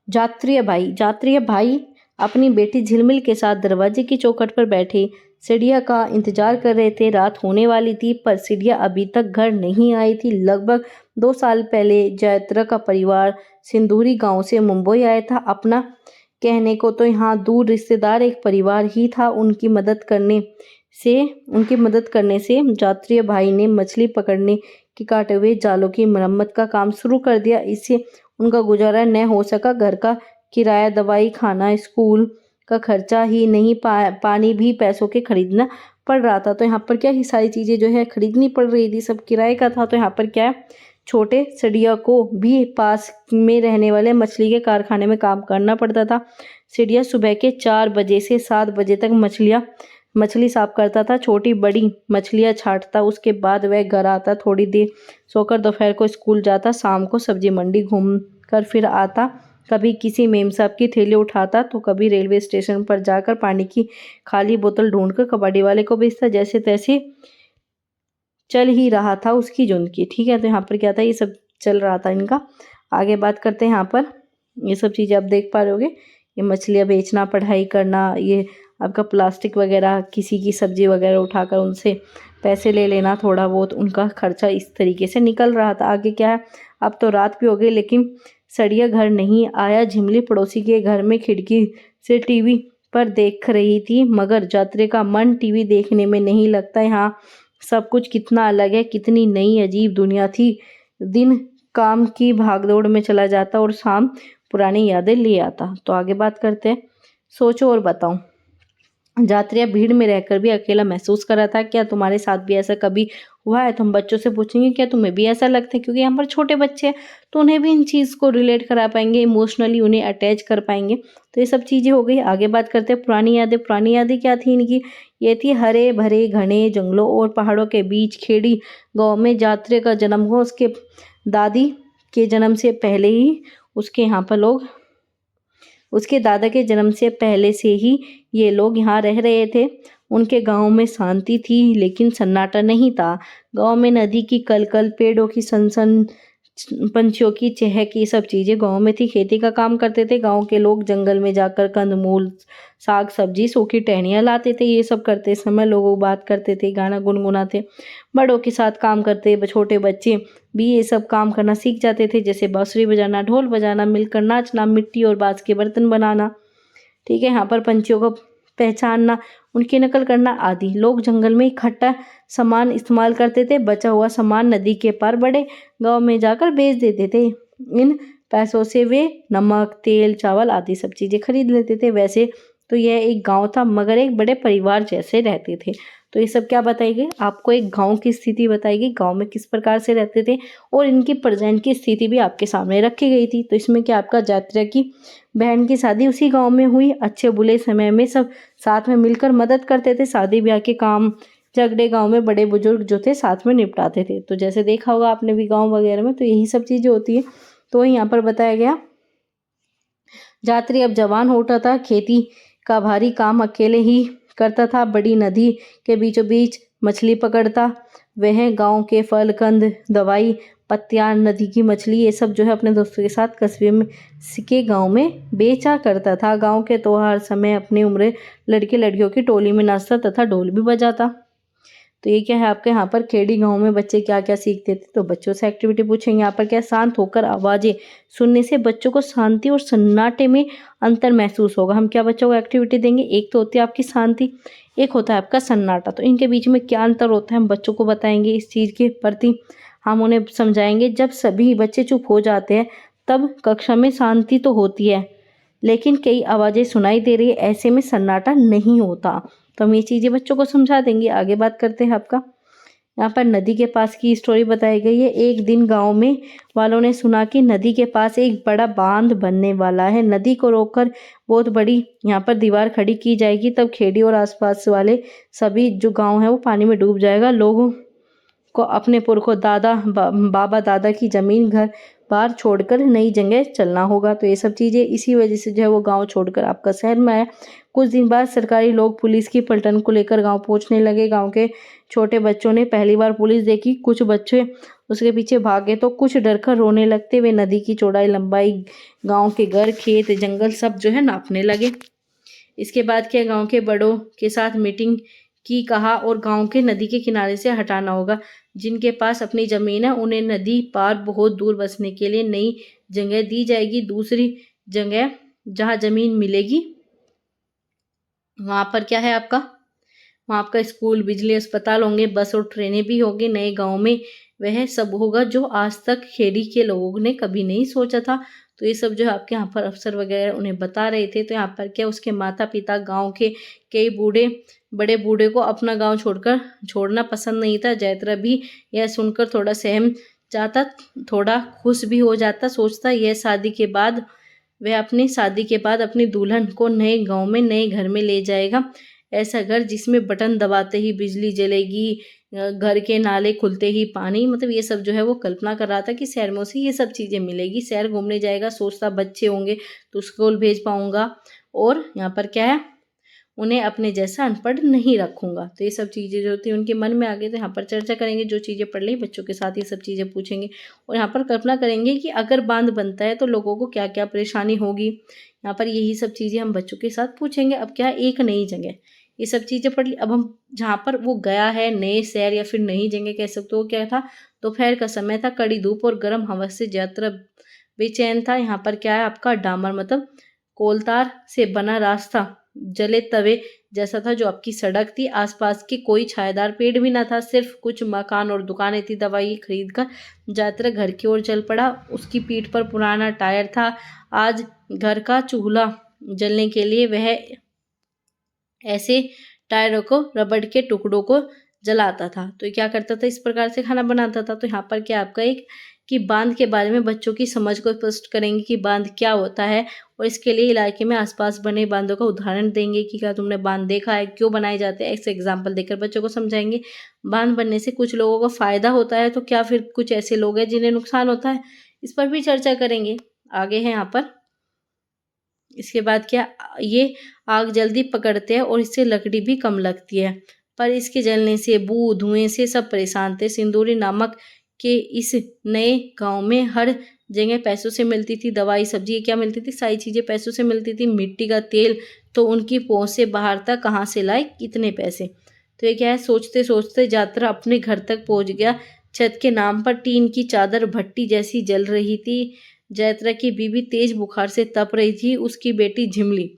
जात्रीय भाई अपनी बेटी झिलमिल के साथ दरवाजे की चौखट पर बैठे सिडिया का इंतजार कर रहे थे। रात होने वाली थी पर सिडिया अभी तक घर नहीं आई थी। लगभग 2 साल पहले जयत्र का परिवार सिंदूरी गांव से मुंबई आया था। अपना कहने को तो यहाँ दूर रिश्तेदार एक परिवार ही था। उनकी मदद करने से जात्रीय भाई ने मछली पकड़ने के काटे हुए जालों की मरम्मत का काम शुरू कर दिया। इससे उनका गुजारा न हो सका। घर का किराया, दवाई, खाना, स्कूल का खर्चा ही नहीं, पानी भी पैसों के खरीदना पड़ रहा था। तो यहाँ पर क्या ही सारी चीज़ें जो है खरीदनी पड़ रही थी, सब किराए का था। तो यहाँ पर क्या है, छोटे सिडिया को भी पास में रहने वाले मछली के कारखाने में काम करना पड़ता था। सिडिया सुबह के 4 बजे से 7 बजे तक मछली साफ करता था, छोटी बड़ी मछलियाँ छांटता। उसके बाद वह घर आता, थोड़ी देर सोकर दोपहर को स्कूल जाता, शाम को सब्जी मंडी घूम कर फिर आता। कभी किसी मेम साहब की थैली उठाता तो कभी रेलवे स्टेशन पर जाकर पानी की खाली बोतल ढूंढकर कबाड़ी वाले को बेचता। जैसे तैसे चल ही रहा था उसकी जिंदगी। ठीक है, तो यहाँ पर क्या था, ये सब चल रहा था इनका। आगे बात करते हैं। यहाँ पर ये सब चीज़ें आप देख पा रहे होगे, ये मछलियाँ बेचना, पढ़ाई करना, ये आपका प्लास्टिक वगैरह, किसी की सब्जी वगैरह उठाकर उनसे पैसे ले लेना, थोड़ा बहुत उनका खर्चा इस तरीके से निकल रहा था। आगे क्या है, अब तो रात भी हो गई लेकिन सड़िया घर नहीं आया। झिमली पड़ोसी के घर में खिड़की से टीवी पर देख रही थी, मगर जात्रे का मन टीवी देखने में नहीं लगता। यहाँ सब कुछ कितना अलग है, कितनी नई अजीब दुनिया थी। दिन काम की भागदौड़ में चला जाता और शाम पुरानी यादें ले आता। तो आगे बात करते हैं। सोचो और बताओ। जात्रिया भीड़ में रहकर भी अकेला महसूस कर रहा था। क्या तुम्हारे साथ भी ऐसा कभी हुआ है? तो हम बच्चों से पूछेंगे क्या तुम्हें भी ऐसा लगता है, क्योंकि यहाँ पर छोटे बच्चे हैं तो उन्हें भी इन चीज़ को रिलेट करा पाएंगे, इमोशनली उन्हें अटैच कर पाएंगे। तो ये सब चीज़ें हो गई। आगे बात करते हैं पुरानी यादें क्या थी इनकी? ये थी हरे भरे घने जंगलों और पहाड़ों के बीच खेड़ी गाँव में जात्रे का जन्म हुआ। उसके दादी के जन्म से पहले ही उसके दादा के जन्म से पहले से ही ये लोग यहाँ रह रहे थे। उनके गांव में शांति थी लेकिन सन्नाटा नहीं था। गांव में नदी की कलकल, पेड़ों की सनसन, पंछियों की चहक, ये सब चीज़ें गांव में थी। खेती का काम करते थे गांव के लोग, जंगल में जाकर कंदमूल, साग सब्जी, सूखी टहनियाँ लाते थे। ये सब करते समय लोग बात करते थे, गाना गुनगुनाते, बड़ों के साथ काम करते। छोटे बच्चे भी ये सब काम करना सीख जाते थे, जैसे बांसुरी बजाना, ढोल बजाना, मिलकर नाचना, मिट्टी और बांस के बर्तन बनाना। ठीक है, यहाँ पर पंछियों को पहचानना, उनकी नकल करना आदि। लोग जंगल में इकट्ठा सामान इस्तेमाल करते थे। बचा हुआ सामान नदी के पार बड़े गांव में जाकर बेच देते थे। इन पैसों से वे नमक, तेल, चावल आदि सब चीज़ें खरीद लेते थे। वैसे तो यह एक गांव था मगर एक बड़े परिवार जैसे रहते थे। तो ये सब क्या बताएगी आपको, एक गांव की स्थिति बताएगी, गांव में किस प्रकार से रहते थे और इनकी प्रेजेंट की स्थिति भी आपके सामने रखी गई थी। तो इसमें क्या, आपका जात्रा की बहन की शादी उसी गांव में हुई। अच्छे बुरे समय में सब साथ में मिलकर मदद करते थे। शादी ब्याह के काम, झगड़े गांव में बड़े बुजुर्ग जो थे साथ में निपटाते थे। तो जैसे देखा होगा आपने भी गांव वगैरह में, तो यही सब चीज़ें होती है। तो यहाँ पर बताया गया, जात्री अब जवान हो उठा था, खेती का भारी काम अकेले ही करता था। बड़ी नदी के बीचों बीच मछली पकड़ता। वह गांव के फल, कंद, दवाई, पत्तियां, नदी की मछली, ये सब जो है अपने दोस्तों के साथ कस्बे में के गांव में बेचा करता था। गांव के त्योहार समय अपने उम्र लड़के लड़कियों की टोली में नाचता तथा ढोल भी बजाता। तो ये क्या है आपके यहाँ पर, खेड़ी गांव में बच्चे क्या क्या सीखते थे? तो बच्चों से एक्टिविटी पूछेंगे। यहाँ पर क्या, शांत होकर आवाज़ें सुनने से बच्चों को शांति और सन्नाटे में अंतर महसूस होगा। हम क्या बच्चों को एक्टिविटी देंगे? एक तो होती है आपकी शांति, एक होता है आपका सन्नाटा। तो इनके बीच में क्या अंतर होता है हम बच्चों को बताएंगे। इस चीज़ के प्रति हम उन्हें समझाएंगे। जब सभी बच्चे चुप हो जाते हैं तब कक्षा में शांति तो होती है लेकिन कई आवाज़ें सुनाई दे रही है, ऐसे में सन्नाटा नहीं होता। तो हम ये चीज़ें बच्चों को समझा देंगे। आगे बात करते हैं आपका, यहाँ पर नदी के पास की स्टोरी बताई गई है। एक दिन गांव में वालों ने सुना कि नदी के पास एक बड़ा बांध बनने वाला है। नदी को रोककर बहुत बड़ी यहाँ पर दीवार खड़ी की जाएगी, तब खेड़ी और आसपास वाले सभी जो गांव है वो पानी में डूब जाएगा। लोगों को अपने पुरखों बाबा दादा की जमीन, घर बार छोड़कर नई जगह चलना होगा। तो ये सब चीज़ें इसी वजह से जो है वो गांव छोड़कर आपका शहर में आया। कुछ दिन बाद सरकारी लोग पुलिस की पलटन को लेकर गांव पहुंचने लगे। गांव के छोटे बच्चों ने पहली बार पुलिस देखी। कुछ बच्चे उसके पीछे भागे तो कुछ डर कर रोने लगते। वे नदी की चौड़ाई लंबाई, गांव के घर खेत जंगल सब जो है नापने लगे। इसके बाद क्या, गांव के बड़ों के साथ मीटिंग की, कहा और गांव के नदी के किनारे से हटाना होगा। जिनके पास अपनी जमीन है उन्हें नदी पार बहुत दूर बसने के लिए नई जगह दी जाएगी। दूसरी जगह जहां जमीन मिलेगी वहां पर क्या है आपका, वहाँ आपका स्कूल, बिजली, अस्पताल होंगे, बस और ट्रेनें भी होंगी। नए गांव में वह सब होगा जो आज तक खेड़ी के लोगों ने कभी नहीं सोचा था। तो ये सब जो है आपके यहाँ पर अफसर वगैरह उन्हें बता रहे थे। तो यहाँ पर क्या, उसके माता पिता, गांव के कई बड़े बूढ़े को अपना गांव छोड़ना पसंद नहीं था। जैतरा भी यह सुनकर थोड़ा सहम जाता, थोड़ा खुश भी हो जाता। सोचता वह अपनी शादी के बाद अपनी दुल्हन को नए गांव में नए घर में ले जाएगा। ऐसा घर जिसमें बटन दबाते ही बिजली जलेगी, घर के नाले खुलते ही पानी, मतलब ये सब जो है वो कल्पना कर रहा था कि शहर में उसे ये सब चीज़ें मिलेगी। शहर घूमने जाएगा, सोचता बच्चे होंगे तो स्कूल भेज पाऊंगा, और यहाँ पर क्या है, उन्हें अपने जैसा अनपढ़ नहीं रखूंगा। तो ये सब चीज़ें जो होती हैं उनके मन में आ गई। तो यहाँ पर चर्चा करेंगे, जो चीज़ें पढ़ ली बच्चों के साथ ये सब चीज़ें पूछेंगे, और यहाँ पर कल्पना करेंगे कि अगर बांध बनता है तो लोगों को क्या क्या परेशानी होगी। यहाँ पर यही सब चीज़ें हम बच्चों के साथ पूछेंगे। अब क्या है, एक नई जगह, ये सब चीज़ें पढ़ ली। अब हम जहाँ पर वो गया है, नए शहर या फिर नई जगह कह सकते हो, क्या था, दोपहर का समय था, कड़ी धूप और गर्म हवा से यात्रा बेचैन था। यहाँ पर क्या है आपका, डामर मतलब कोलतार से बना रास्ता जले तवे जैसा था जो आपकी सड़क थी। आसपास की कोई छायादार पेड़ भी ना था, सिर्फ कुछ मकान और दुकानें थी। दवाई खरीद कर यात्रा घर की ओर चल पड़ा। उसकी पीठ पर पुराना टायर था। आज घर का चूल्हा जलने के लिए वह ऐसे टायरों को, रबड़ के टुकड़ों को जलाता था। तो ये क्या करता था, इस प्रकार से खाना बनाता था। तो यहाँ पर क्या आपका एक कि बांध के बारे में बच्चों की समझ को स्पष्ट करेंगे कि बांध क्या होता है, और इसके लिए इलाके में आसपास बने बांधों का उदाहरण देंगे कि क्या तुमने बांध देखा है, क्यों बनाए जाते हैं, ऐसे एग्जाम्पल देकर बच्चों को समझाएंगे। बांध बनने से कुछ लोगों को फायदा होता है, तो क्या फिर कुछ ऐसे लोग हैं जिन्हें नुकसान होता है, इस पर भी चर्चा करेंगे। आगे है यहाँ पर, इसके बाद क्या, ये आग जल्दी पकड़ते हैं और इससे लकड़ी भी कम लगती है, पर इसके जलने से, बू धुएं से सब परेशान थे। सिंदूरी नामक के इस नए गांव में हर जगह पैसों से मिलती थी। दवाई, सब्जी, ये क्या मिलती थी, सारी चीज़ें पैसों से मिलती थी। मिट्टी का तेल तो उनकी पहुँच से बाहर था, कहाँ से लाए कितने पैसे। तो ये क्या है, सोचते सोचते यात्रा अपने घर तक पहुँच गया। छत के नाम पर टीन की चादर भट्टी जैसी जल रही थी। जैत्रा की बीवी तेज बुखार से तप रही थी। उसकी बेटी झिमली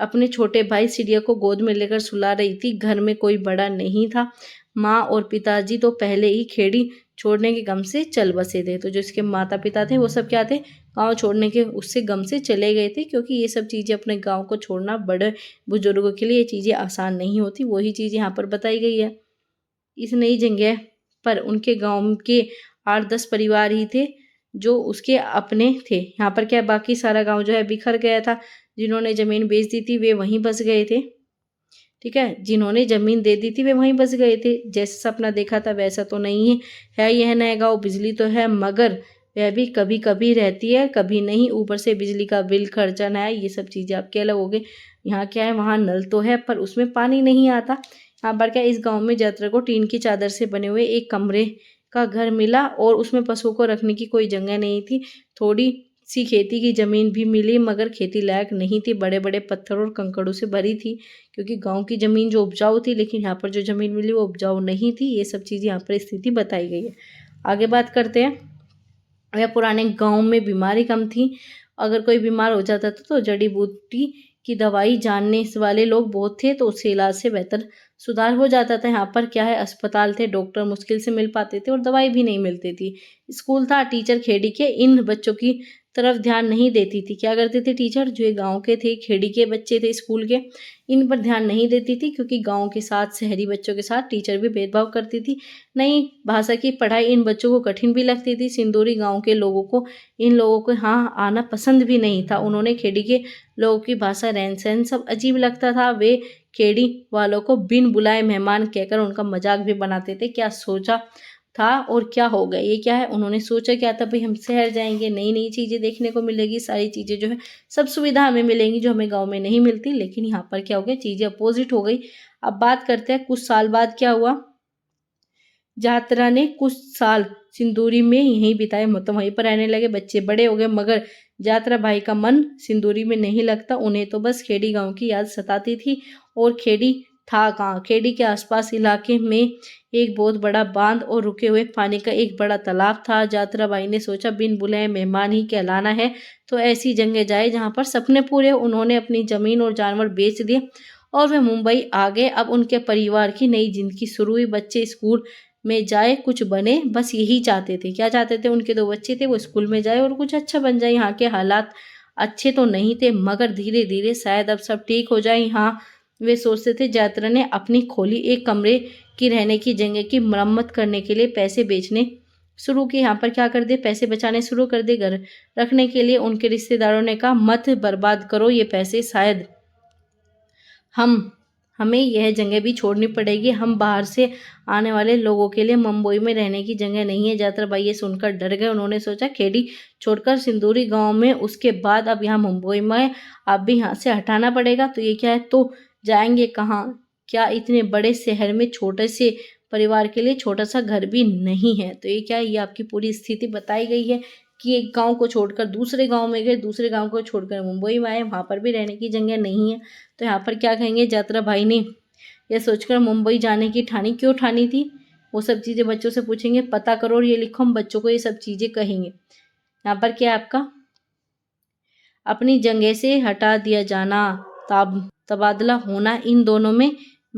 अपने छोटे भाई सिडिया को गोद में लेकर सुला रही थी। घर में कोई बड़ा नहीं था। माँ और पिताजी तो पहले ही खेड़ी छोड़ने के गम से चल बसे थे। तो जो इसके माता पिता थे वो सब क्या थे, गांव छोड़ने के उससे गम से चले गए थे, क्योंकि ये सब चीज़ें अपने गांव को छोड़ना बड़े बुजुर्गों के लिए ये चीज़ें आसान नहीं होती। वही चीज़ यहाँ पर बताई गई है। इस नई जगह पर उनके गांव के 8-10 परिवार ही थे जो उसके अपने थे। यहाँ पर क्या, बाकी सारा गांव जो है बिखर गया था। जिन्होंने ज़मीन बेच दी थी वे वहीं बस गए थे। ठीक है, जिन्होंने ज़मीन दे दी थी वे वहीं बस गए थे। जैसा सपना देखा था वैसा तो नहीं है यह नया गाँव। बिजली तो है मगर वह भी कभी कभी रहती है, कभी नहीं। ऊपर से बिजली का बिल, खर्चा नया, ये सब चीज़ें आपके अलग हो गई। यहाँ क्या है, वहाँ नल तो है पर उसमें पानी नहीं आता। यहाँ पर क्या, इस गांव में यात्रा को टीन की चादर से बने हुए एक कमरे का घर मिला, और उसमें पशुओं को रखने की कोई जगह नहीं थी। थोड़ी सी खेती की ज़मीन भी मिली मगर खेती लायक नहीं थी, बड़े बड़े पत्थर और कंकड़ों से भरी थी। क्योंकि गांव की ज़मीन जो उपजाऊ थी, लेकिन यहाँ पर जो ज़मीन मिली वो उपजाऊ नहीं थी। ये सब चीज़ें यहाँ पर स्थिति बताई गई है। आगे बात करते हैं। वह पुराने गांव में बीमारी कम थी। अगर कोई बीमार हो जाता था तो जड़ी बूटी की दवाई जानने वाले लोग बहुत थे, तो उससे इलाज से बेहतर सुधार हो जाता था। यहाँ पर क्या है, अस्पताल थे, डॉक्टर मुश्किल से मिल पाते थे और दवाई भी नहीं मिलती थी। स्कूल था, टीचर खेड़ी के इन बच्चों की तरफ ध्यान नहीं देती थी। क्या करते थे टीचर, जो गांव के थे, खेड़ी के बच्चे थे स्कूल के, इन पर ध्यान नहीं देती थी, क्योंकि गांव के साथ शहरी बच्चों के साथ टीचर भी भेदभाव करती थी। नई भाषा की पढ़ाई इन बच्चों को कठिन भी लगती थी। सिंदूरी गांव के लोगों को इन लोगों को यहाँ आना पसंद भी नहीं था। उन्होंने खेड़ी के लोगों की भाषा, रहन सहन सब अजीब लगता था। वे खेड़ी वालों को बिन बुलाए मेहमान कहकर उनका मजाक भी बनाते थे। क्या सोचा था और क्या हो गया, ये क्या है, उन्होंने सोचा क्या था, भाई हम शहर जाएंगे, नई नई चीज़ें देखने को मिलेगी, सारी चीज़ें जो है सब सुविधा हमें मिलेंगी जो हमें गांव में नहीं मिलती। लेकिन यहाँ पर क्या हो गया, चीज़ें अपोजिट हो गई। अब बात करते हैं कुछ साल बाद क्या हुआ। यात्रा ने कुछ साल सिंदूरी में यहीं बिताए, मतलब वहीं पर रहने लगे। बच्चे बड़े हो गए मगर यात्रा भाई का मन सिंदूरी में नहीं लगता। उन्हें तो बस खेड़ी गांव की याद सताती थी। और खेड़ी था कहाँ? खेड़ी के आसपास इलाके में एक बहुत बड़ा बांध और रुके हुए पानी का एक बड़ा तालाब था। यात्रा भाई ने सोचा बिन बुलाए मेहमान ही कहलाना है तो ऐसी जगह जाए जहाँ पर सपने पूरे। उन्होंने अपनी जमीन और जानवर बेच दिए और वे मुंबई आ गए। अब उनके परिवार की नई जिंदगी शुरू हुई। बच्चे स्कूल में जाए, कुछ बने, बस यही चाहते थे। क्या चाहते थे? उनके 2 बच्चे थे, वो स्कूल में जाए और कुछ अच्छा बन जाए। यहाँ के हालात अच्छे तो नहीं थे मगर धीरे धीरे शायद अब सब ठीक हो जाए। यहाँ वे सोचते थे। यात्रा ने अपनी खोली एक कमरे की रहने की जगह की मरम्मत करने के लिए पैसे बेचने शुरू किए। यहाँ पर क्या कर दिए? पैसे बचाने शुरू कर दिए। घर रखने के लिए उनके रिश्तेदारों ने कहा मत बर्बाद करो ये पैसे, शायद हमें यह जगह भी छोड़नी पड़ेगी। हम बाहर से आने वाले लोगों के लिए मुंबई में रहने की जगह नहीं है। यात्रा भाई ये सुनकर डर गए। उन्होंने सोचा खेड़ी छोड़कर सिंदूरी गांव में, उसके बाद अब यहाँ मुंबई में अब भी यहाँ से हटाना पड़ेगा। तो ये क्या है? तो जाएंगे कहाँ? क्या इतने बड़े शहर में छोटे से परिवार के लिए छोटा सा घर भी नहीं है? तो ये क्या है? ये आपकी पूरी स्थिति बताई गई है कि एक गांव को छोड़कर दूसरे गांव में गए, दूसरे गांव को छोड़कर मुंबई में आए, वहां पर भी रहने की जगह नहीं है। तो यहाँ पर क्या कहेंगे? यात्रा भाई ने यह सोचकर मुंबई जाने की ठानी। क्यों ठानी थी? वो सब चीज़ें बच्चों से पूछेंगे, पता करो और ये लिखो। हम बच्चों को ये सब चीज़ें कहेंगे। यहाँ पर क्या है आपका? अपनी जगह से हटा दिया जाना, तबादला होना, इन दोनों में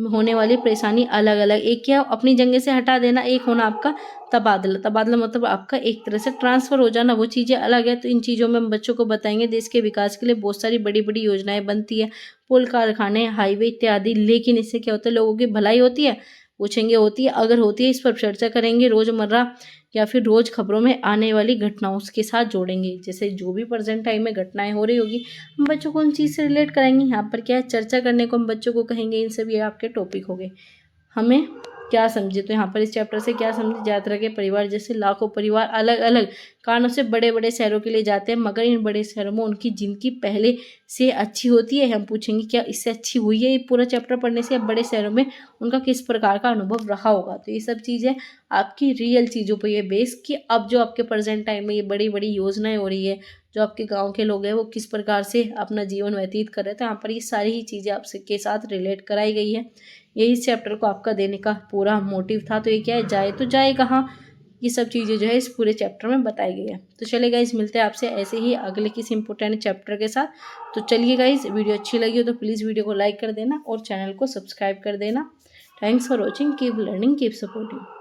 होने वाली परेशानी अलग अलग। एक क्या? अपनी जगह से हटा देना, एक होना आपका तबादला। तबादला मतलब आपका एक तरह से ट्रांसफ़र हो जाना, वो चीज़ें अलग है। तो इन चीज़ों में हम बच्चों को बताएंगे। देश के विकास के लिए बहुत सारी बड़ी बड़ी योजनाएं बनती है, पुल, कारखाने, हाईवे इत्यादि, लेकिन इससे क्या होता है? लोगों की भलाई होती है? पूछेंगे होती है। अगर होती है, इस पर चर्चा करेंगे। रोज़मर्रा या फिर रोज़ खबरों में आने वाली घटनाओं के साथ जोड़ेंगे। जैसे जो भी प्रेजेंट टाइम में घटनाएं हो रही होगी हम बच्चों को उन चीज़ से रिलेट कराएंगे। यहाँ पर क्या है? चर्चा करने को हम बच्चों को कहेंगे। इन सब ये आपके टॉपिक हो गए। हमें क्या समझे? तो यहाँ पर इस चैप्टर से क्या समझे? यात्रा के परिवार जैसे लाखों परिवार अलग अलग कारणों से बड़े बड़े शहरों के लिए जाते हैं मगर इन बड़े शहरों में उनकी जिंदगी पहले से अच्छी होती है। हम पूछेंगे क्या इससे अच्छी हुई है? ये पूरा चैप्टर पढ़ने से अब बड़े शहरों में उनका किस प्रकार का अनुभव रहा होगा। तो ये सब चीज़ें आपकी रियल चीज़ों पर ये बेस कि अब जो आपके प्रेजेंट टाइम में ये बड़ी बड़ी योजनाएं हो रही है, जो आपके गांव के लोग हैं वो किस प्रकार से अपना जीवन व्यतीत कर रहे थे, यहाँ पर ये सारी ही चीज़ें आपके साथ रिलेट कराई गई है। यही इस चैप्टर को आपका देने का पूरा मोटिव था। तो ये क्या है? जाए तो जाए कहाँ? ये सब चीज़ें जो है इस पूरे चैप्टर में बताई गई है। तो चलिए गाइस, मिलते हैं आपसे ऐसे ही अगले किसी इंपॉर्टेंट चैप्टर के साथ। तो चलिए गाइस, वीडियो अच्छी लगी हो तो प्लीज़ वीडियो को लाइक कर देना और चैनल को सब्सक्राइब कर देना। Thanks for watching. Keep learning, keep supporting.